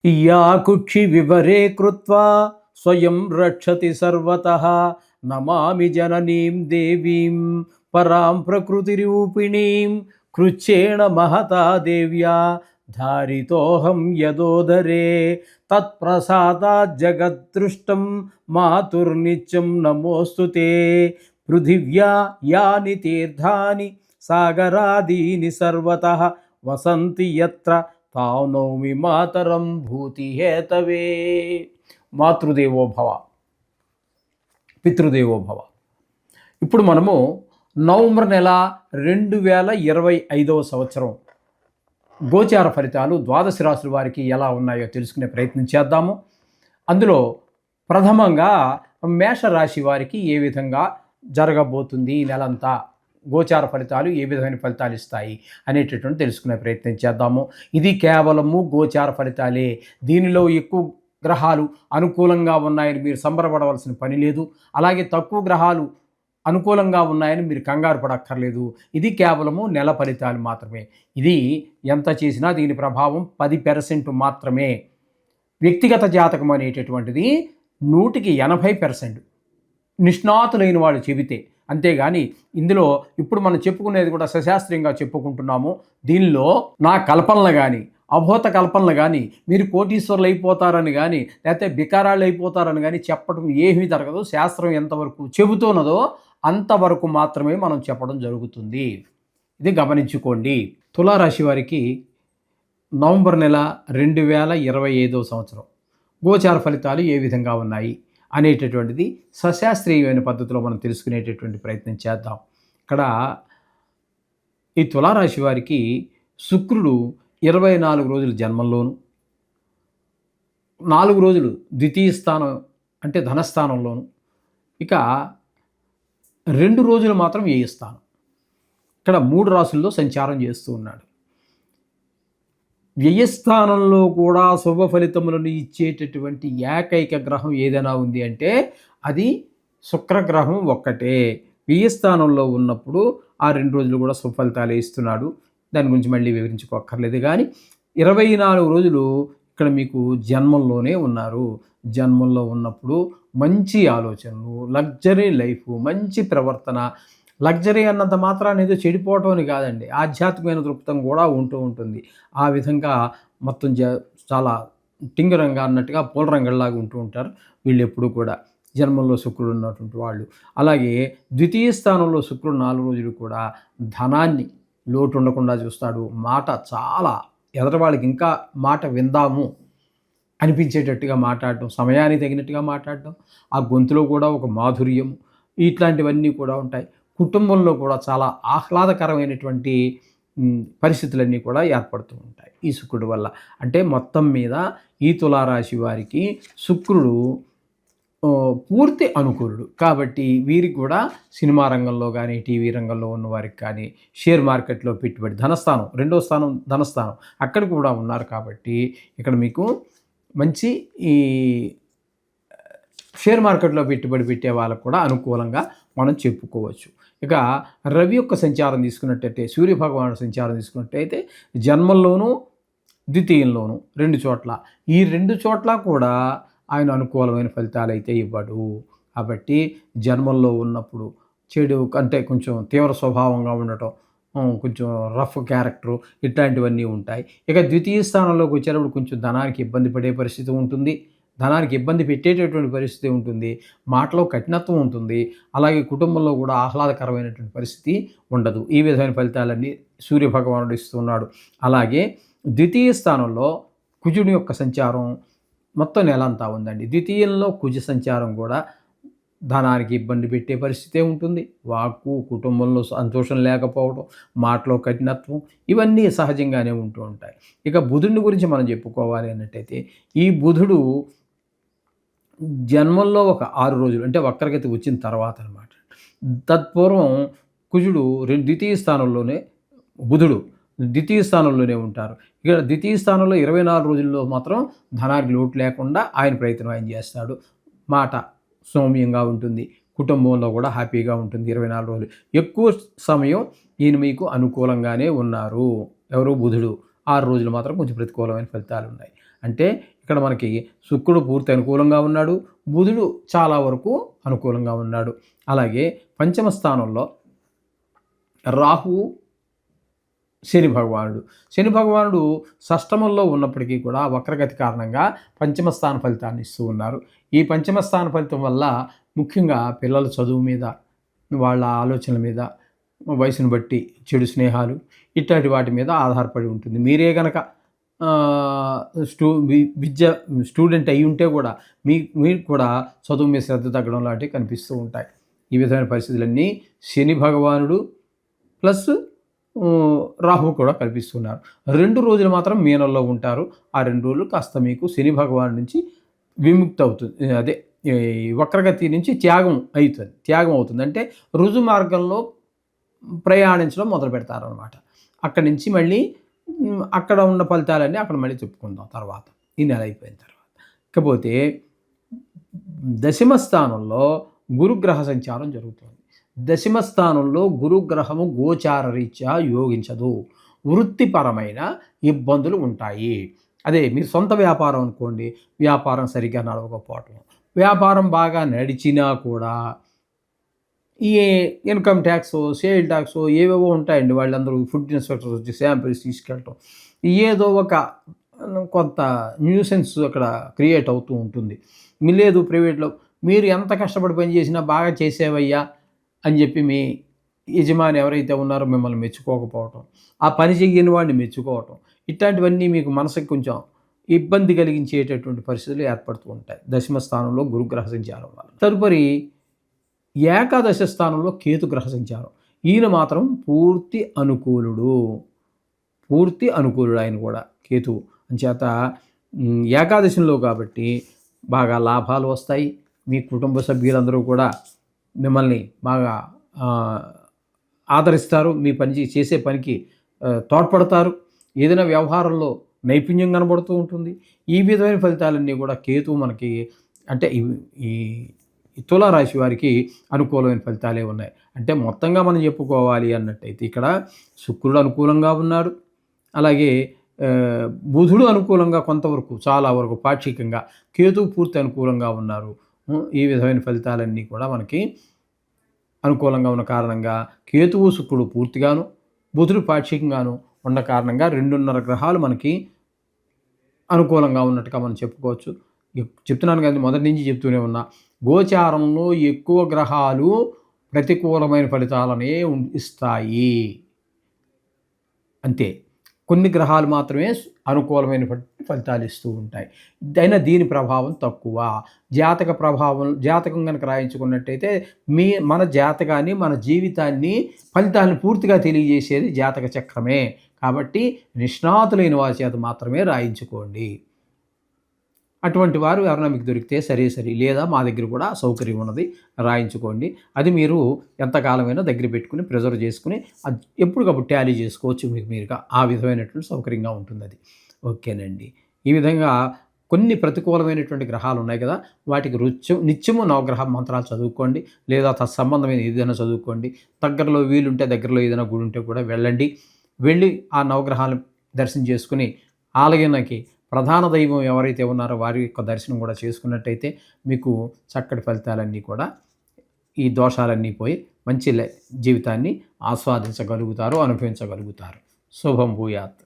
या कुक्षि विवरे कृत्वा स्वयं रक्षति सर्वतः नमामि जननीं देवीं परां प्रकृतिरूपिणीं कृच्छेण महता देव्या धारितोऽहं यदोदरे तत्प्रसादात् जगद्दृष्टं मातुर्नित्यं नमोऽस्तु ते पृथिव्या यानि तीर्थानि सागरादीनि सर्वतः वसन्ति यत्र తానౌమి మాతరం భూతి హేతవే. మాతృదేవో భవ, పితృదేవో భవ. ఇప్పుడు మనము నవంబర్ నెల 2025 సంవత్సరం గోచార ఫలితాలు ద్వాదశ రాశుల వారికి ఎలా ఉన్నాయో తెలుసుకునే ప్రయత్నం చేద్దాము. అందులో ప్రథమంగా మేషరాశి వారికి ఏ విధంగా జరగబోతుంది ఈ నెలంతా, గోచార ఫలితాలు ఏ విధమైన ఫలితాలు ఇస్తాయి అనేటటువంటి తెలుసుకునే ప్రయత్నం చేద్దాము. ఇది కేవలము గోచార ఫలితాలే. దీనిలో ఎక్కువ గ్రహాలు అనుకూలంగా ఉన్నాయని మీరు సంబరపడవలసిన పని లేదు. అలాగే తక్కువ గ్రహాలు అనుకూలంగా ఉన్నాయని మీరు కంగారు పడక్కర్లేదు. ఇది కేవలము నెల ఫలితాలు మాత్రమే. ఇది ఎంత చేసినా దీని ప్రభావం 10% మాత్రమే. వ్యక్తిగత జాతకం అనేటటువంటిది 100% నిష్ణాతులైన వాళ్ళు చెబితే, అంతేగాని ఇందులో ఇప్పుడు మనం చెప్పుకునేది కూడా సశాస్త్రీయంగా చెప్పుకుంటున్నాము. దీనిలో నా కల్పనలు కానీ, అభూత కల్పనలు కానీ, మీరు కోటీశ్వరులు అయిపోతారని కానీ, లేకపోతే బికారాళ్ళు అయిపోతారని కానీ చెప్పడం ఏమీ జరగదు. శాస్త్రం ఎంతవరకు చెబుతున్నదో అంతవరకు మాత్రమే మనం చెప్పడం జరుగుతుంది. ఇది గమనించుకోండి. తులారాశి వారికి నవంబర్ నెల 2025 సంవత్సరం గోచార ఫలితాలు ఏ విధంగా ఉన్నాయి అనేటటువంటిది సశాస్త్రీయమైన పద్ధతిలో మనం తెలుసుకునేటటువంటి ప్రయత్నం చేద్దాం. ఇక్కడ ఈ తులారాశి వారికి శుక్రుడు 24 రోజులు జన్మంలోను, 4 రోజులు ద్వితీయ స్థానం అంటే ధనస్థానంలోను, ఇక 2 రోజులు మాత్రం వ్యయ స్థానం. ఇక్కడ 3 రాశుల్లో సంచారం చేస్తూ ఉన్నాడు. వ్యయస్థానంలో కూడా శుభ ఫలితములను ఇచ్చేటటువంటి ఏకైక గ్రహం ఏదైనా ఉంది అంటే అది శుక్రగ్రహం ఒక్కటే. వ్యయస్థానంలో ఉన్నప్పుడు ఆ 2 రోజులు కూడా శుభ ఫలితాలు ఇస్తున్నాడు. దాని గురించి మళ్ళీ వివరించుకోక్కర్లేదు. కానీ 24 రోజులు ఇక్కడ మీకు జన్మంలోనే ఉన్నారు. జన్మంలో ఉన్నప్పుడు మంచి ఆలోచనలు, లగ్జరీ లైఫ్, మంచి ప్రవర్తన. లగ్జరీ అన్నంత మాత్రాన్ని ఏదో చెడిపోవటం అని కాదండి, ఆధ్యాత్మికమైన దృక్పథం కూడా ఉంటూ ఉంటుంది. ఆ విధంగా మొత్తం చాలా టింగరంగా అన్నట్టుగా పూలరంగల్లాగా ఉంటూ ఉంటారు వీళ్ళు ఎప్పుడు కూడా, జన్మంలో శుక్రుడు ఉన్నటువంటి వాళ్ళు. అలాగే ద్వితీయ స్థానంలో శుక్రుడు 4 రోజులు కూడా ధనాన్ని లోటు ఉండకుండా చూస్తాడు. మాట చాలా ఎదటి ఇంకా మాట విందాము అనిపించేటట్టుగా మాట్లాడటం, సమయానికి తగినట్టుగా మాట్లాడటం, ఆ గొంతులో కూడా ఒక మాధుర్యము, ఇట్లాంటివన్నీ కూడా ఉంటాయి. కుటుంబంలో కూడా చాలా ఆహ్లాదకరమైనటువంటి పరిస్థితులన్నీ కూడా ఏర్పడుతూ ఉంటాయి ఈ శుక్రుడు వల్ల. అంటే మొత్తం మీద ఈ తులారాశి వారికి శుక్రుడు పూర్తి అనుకూలుడు. కాబట్టి వీరికి కూడా సినిమా రంగంలో కానీ, టీవీ రంగంలో ఉన్న వారికి కానీ, షేర్ మార్కెట్లో పెట్టుబడి, ధనస్థానం, 2వ స్థానం ధనస్థానం, అక్కడ కూడా ఉన్నారు. కాబట్టి ఇక్కడ మీకు మంచి ఈ షేర్ మార్కెట్లో పెట్టుబడి పెట్టే వాళ్ళకు కూడా అనుకూలంగా మనం చెప్పుకోవచ్చు. ఇక రవి యొక్క సంచారం తీసుకున్నట్టయితే, సూర్యభగవానుడు సంచారం తీసుకున్నట్టయితే జన్మంలోనూ ద్వితీయంలోనూ 2 చోట్ల, ఈ 2 చోట్ల కూడా ఆయన అనుకూలమైన ఫలితాలు అయితే ఇవ్వడు. కాబట్టి జన్మంలో ఉన్నప్పుడు చెడు అంటే కొంచెం తీవ్ర స్వభావంగా ఉండటం, కొంచెం రఫ్ క్యారెక్టరు, ఇట్లాంటివన్నీ ఉంటాయి. ఇక ద్వితీయ స్థానంలోకి వచ్చేటప్పుడు కొంచెం ధనానికి ఇబ్బంది పడే పరిస్థితి ఉంటుంది, ధనానికి ఇబ్బంది పెట్టేటటువంటి పరిస్థితి ఉంటుంది, మాటలో కఠినత్వం ఉంటుంది. అలాగే కుటుంబంలో కూడా ఆహ్లాదకరమైనటువంటి పరిస్థితి ఉండదు. ఈ విధమైన ఫలితాలన్నీ సూర్యభగవానుడు ఇస్తున్నాడు. అలాగే ద్వితీయ స్థానంలో కుజుడి యొక్క సంచారం మొత్తం నెలంతా ఉందండి. ద్వితీయంలో కుజ సంచారం కూడా ధనానికి ఇబ్బంది పెట్టే పరిస్థితే ఉంటుంది. వాక్కు, కుటుంబంలో సంతోషం లేకపోవడం, మాటలో కఠినత్వం, ఇవన్నీ సహజంగానే ఉంటూ ఉంటాయి. ఇక బుధుడిని గురించి మనం చెప్పుకోవాలి అన్నట్టయితే, ఈ బుధుడు జన్మంలో ఒక 6 రోజులు అంటే వక్రగతి వచ్చిన తర్వాత అనమాట. తత్పూర్వం కుజుడు ద్వితీయ స్థానంలోనే, బుధుడు ద్వితీయ స్థానంలోనే ఉంటారు. ఇక్కడ ద్వితీయ స్థానంలో 24 రోజుల్లో మాత్రం ధనానికి లోటు లేకుండా ఆయన ప్రయత్నం ఆయన చేస్తాడు. మాట సౌమ్యంగా ఉంటుంది, కుటుంబంలో కూడా హ్యాపీగా ఉంటుంది. 24 రోజులు ఎక్కువ సమయం ఈయన మీకు అనుకూలంగానే ఉన్నారు. ఎవరు? బుధుడు. 6 రోజులు మాత్రం కొంచెం ప్రతికూలమైన ఫలితాలు ఉన్నాయి. అంటే ఇక్కడ మనకి శుక్రుడు పూర్తి అనుకూలంగా ఉన్నాడు, బుధుడు చాలా వరకు అనుకూలంగా ఉన్నాడు. అలాగే పంచమ స్థానంలో రాహువు, శని భగవానుడు షష్టమంలో ఉన్నప్పటికీ కూడా వక్రగతి కారణంగా పంచమ స్థాన ఫలితాన్ని ఇస్తూ ఉన్నారు. ఈ పంచమ స్థాన ఫలితం వల్ల ముఖ్యంగా పిల్లల చదువు మీద, వాళ్ళ ఆలోచనల మీద, వయసును బట్టి చెడు స్నేహాలు ఇట్లాంటి వాటి మీద ఆధారపడి ఉంటుంది. మీరే గనక స్టూడెంట్ అయి ఉంటే కూడా మీకు కూడా చదువు మీద శ్రద్ధ తగ్గడం లాంటివి కనిపిస్తూ ఉంటాయి. ఈ విధమైన పరిస్థితులన్నీ శని భగవానుడు ప్లస్ రాహువు కూడా కల్పిస్తున్నారు. 2 రోజులు మాత్రం మీనంలో ఉంటారు. ఆ 2 రోజులు కాస్త మీకు శని భగవాను నుంచి విముక్తి అవుతుంది. అదే వక్రగతి నుంచి త్యాగం అవుతుంది. అంటే రుజు మార్గంలో ప్రయాణించడం మొదలు పెడతారనమాట. అక్కడి నుంచి మళ్ళీ అక్కడ ఉన్న ఫలితాలన్నీ అక్కడ మళ్ళీ చెప్పుకుందాం తర్వాత, ఈ నెల అయిపోయిన తర్వాత. ఇకపోతే దశమ స్థానంలో గురుగ్రహ సంచారం జరుగుతుంది. దశమ స్థానంలో గురుగ్రహము గోచార రీత్యా యోగించదు. వృత్తిపరమైన ఇబ్బందులు ఉంటాయి. అదే మీరు సొంత వ్యాపారం అనుకోండి, వ్యాపారం సరిగ్గా నడవకపోవటం, వ్యాపారం బాగా నడిచినా కూడా ఈ ఇన్కమ్ ట్యాక్స్, సేల్ ట్యాక్స్ ఏవేవో ఉంటాయండి. వాళ్ళందరూ ఫుడ్ ఇన్స్పెక్టర్స్ వచ్చి శాంపిల్స్ తీసుకెళ్ళటం, ఏదో ఒక కొంత న్యూసెన్స్ అక్కడ క్రియేట్ అవుతూ ఉంటుంది. లేదు ప్రైవేట్లో మీరు ఎంత కష్టపడి పని చేసినా బాగా చేసేవయ్యా అని చెప్పి మీ యజమాని ఎవరైతే ఉన్నారో మిమ్మల్ని మెచ్చుకోకపోవటం, ఆ పని చెయ్యని వాడిని మెచ్చుకోవటం, ఇట్లాంటివన్నీ మీకు మనసుకి కొంచెం ఇబ్బంది కలిగించేటటువంటి పరిస్థితులు ఏర్పడుతూ ఉంటాయి దశమ స్థానంలో గురుగ్రహ సంచారం వల్ల. తదుపరి ఏకాదశ స్థానంలో కేతుగ్రహ సంచారం. ఈయన మాత్రం పూర్తి అనుకూలుడు ఆయన కూడా కేతువు. అంచేత ఏకాదశంలో కాబట్టి బాగా లాభాలు వస్తాయి. మీ కుటుంబ సభ్యులందరూ కూడా మిమ్మల్ని బాగా ఆదరిస్తారు. మీ చేసే పనికి తోడ్పడతారు. ఏదైనా వ్యవహారంలో నైపుణ్యం కనబడుతూ ఉంటుంది. ఈ విధమైన ఫలితాలన్నీ కూడా కేతువు మనకి అంటే ఈ తులారాశి వారికి అనుకూలమైన ఫలితాలే ఉన్నాయి. అంటే మొత్తంగా మనం చెప్పుకోవాలి అన్నట్టయితే ఇక్కడ శుక్రుడు అనుకూలంగా ఉన్నాడు. అలాగే బుధుడు అనుకూలంగా కొంతవరకు, చాలా వరకు పాక్షికంగా, కేతువు పూర్తి అనుకూలంగా ఉన్నారు. ఈ విధమైన ఫలితాలన్నీ కూడా మనకి అనుకూలంగా ఉన్న కారణంగా కేతువు శుక్రుడు పూర్తిగాను, బుధుడు పాక్షికంగాను ఉన్న కారణంగా 2.5 గ్రహాలు మనకి అనుకూలంగా ఉన్నట్టుగా మనం చెప్పుకోవచ్చు. చెప్తున్నాను కదా, మొదటి నుంచి చెప్తూనే ఉన్నా, గోచారంలో ఎక్కువ గ్రహాలు ప్రతికూలమైన ఫలితాలనే ఇస్తాయి. అంతే, కొన్ని గ్రహాలు మాత్రమే అనుకూలమైన ఫలితాలు ఇస్తూ ఉంటాయి. అయినా దీని ప్రభావం తక్కువ. జాతకం కనుక రాయించుకున్నట్టయితే మన జాతకాన్ని, మన జీవితాన్ని, ఫలితాలను పూర్తిగా తెలియజేసేది జాతక చక్రమే. కాబట్టి నిష్ణాతులైన వారి చేత మాత్రమే రాయించుకోండి. అటువంటి వారు ఎవరైనా మీకు దొరికితే సరే, లేదా మా దగ్గర కూడా సౌకర్యం ఉన్నది, రాయించుకోండి. అది మీరు ఎంతకాలమైనా దగ్గర పెట్టుకుని ప్రిజర్వ్ చేసుకుని అది ఎప్పటికప్పుడు టాలీ చేసుకోవచ్చు. మీరుగా ఆ విధమైనటువంటి సౌకర్యంగా ఉంటుంది అది. ఓకేనండి. ఈ విధంగా కొన్ని ప్రతికూలమైనటువంటి గ్రహాలు ఉన్నాయి కదా, వాటికి నిత్యము నవగ్రహ మంత్రాలు చదువుకోండి, లేదా తత్సంబంధమైన ఏదైనా చదువుకోండి. దగ్గరలో వీలుంటే దగ్గరలో ఏదైనా గుడి ఉంటే కూడా వెళ్ళి ఆ నవగ్రహాలను దర్శనం చేసుకుని ఆలయానికి ప్రధాన దైవం ఎవరైతే ఉన్నారో వారి యొక్క దర్శనం కూడా చేసుకున్నట్టయితే మీకు చక్కటి ఫలితాలన్నీ కూడా, ఈ దోషాలన్నీ పోయి మంచి జీవితాన్ని ఆస్వాదించగలుగుతారు, అనుభవించగలుగుతారు. శుభం భూయాత్.